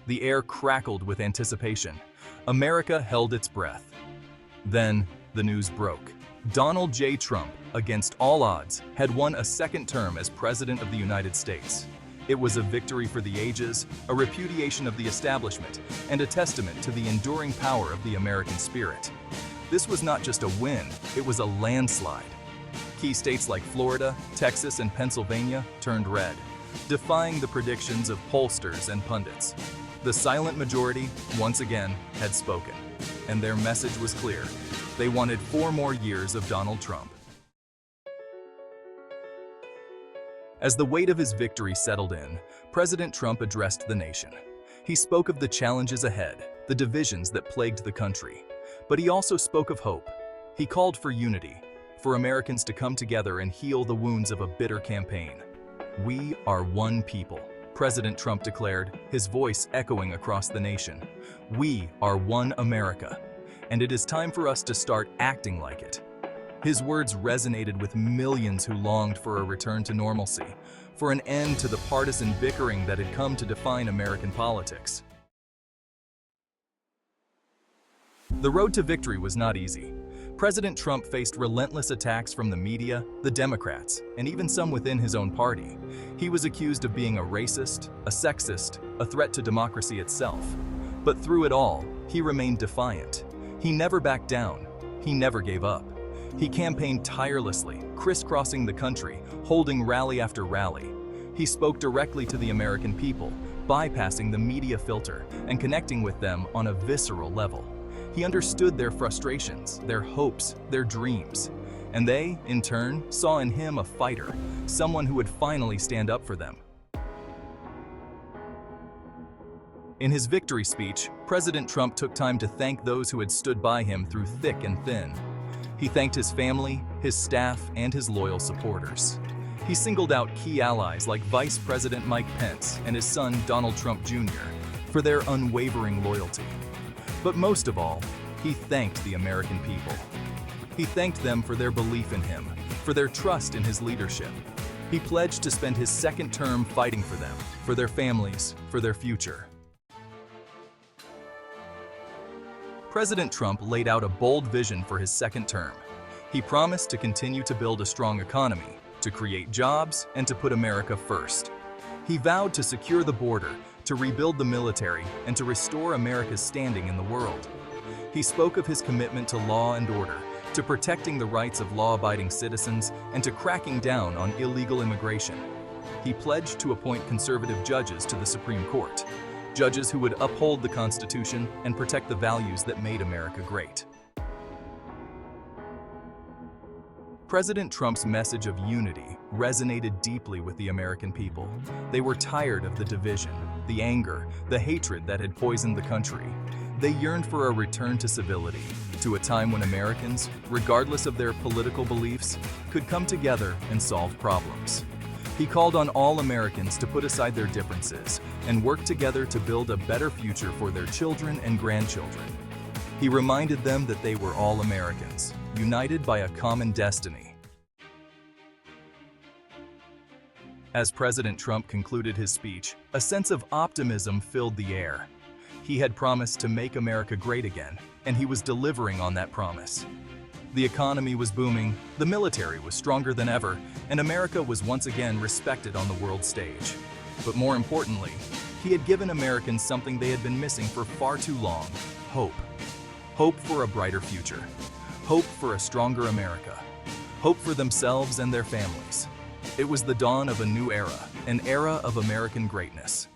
The air crackled with anticipation. America held its breath. Then, the news broke. Donald J. Trump, against all odds, had won a second term as President of the United States. It was a victory for the ages, a repudiation of the establishment, and a testament to the enduring power of the American spirit. This was not just a win, it was a landslide. Key states like Florida, Texas, and Pennsylvania turned red, defying the predictions of pollsters and pundits. The silent majority, once again, had spoken, and their message was clear. They wanted 4 more years of Donald Trump. As the weight of his victory settled in, President Trump addressed the nation. He spoke of the challenges ahead, the divisions that plagued the country. But he also spoke of hope. He called for unity, for Americans to come together and heal the wounds of a bitter campaign. "We are one people," President Trump declared, his voice echoing across the nation. "We are one America, and it is time for us to start acting like it." His words resonated with millions who longed for a return to normalcy, for an end to the partisan bickering that had come to define American politics. The road to victory was not easy. President Trump faced relentless attacks from the media, the Democrats, and even some within his own party. He was accused of being a racist, a sexist, a threat to democracy itself. But through it all, he remained defiant. He never backed down. He never gave up. He campaigned tirelessly, crisscrossing the country, holding rally after rally. He spoke directly to the American people, bypassing the media filter and connecting with them on a visceral level. He understood their frustrations, their hopes, their dreams. And they, in turn, saw in him a fighter, someone who would finally stand up for them. In his victory speech, President Trump took time to thank those who had stood by him through thick and thin. He thanked his family, his staff, and his loyal supporters. He singled out key allies like Vice President Mike Pence and his son Donald Trump Jr. for their unwavering loyalty. But most of all, he thanked the American people. He thanked them for their belief in him, for their trust in his leadership. He pledged to spend his second term fighting for them, for their families, for their future. President Trump laid out a bold vision for his second term. He promised to continue to build a strong economy, to create jobs, and to put America first. He vowed to secure the border, to rebuild the military, and to restore America's standing in the world. He spoke of his commitment to law and order, to protecting the rights of law-abiding citizens, and to cracking down on illegal immigration. He pledged to appoint conservative judges to the Supreme Court, judges who would uphold the Constitution and protect the values that made America great. President Trump's message of unity resonated deeply with the American people. They were tired of the division, the anger, the hatred that had poisoned the country. They yearned for a return to civility, to a time when Americans, regardless of their political beliefs, could come together and solve problems. He called on all Americans to put aside their differences and work together to build a better future for their children and grandchildren. He reminded them that they were all Americans, united by a common destiny. As President Trump concluded his speech, a sense of optimism filled the air. He had promised to make America great again, and he was delivering on that promise. The economy was booming, the military was stronger than ever, and America was once again respected on the world stage. But more importantly, he had given Americans something they had been missing for far too long: hope. Hope for a brighter future. Hope for a stronger America. Hope for themselves and their families. It was the dawn of a new era, an era of American greatness.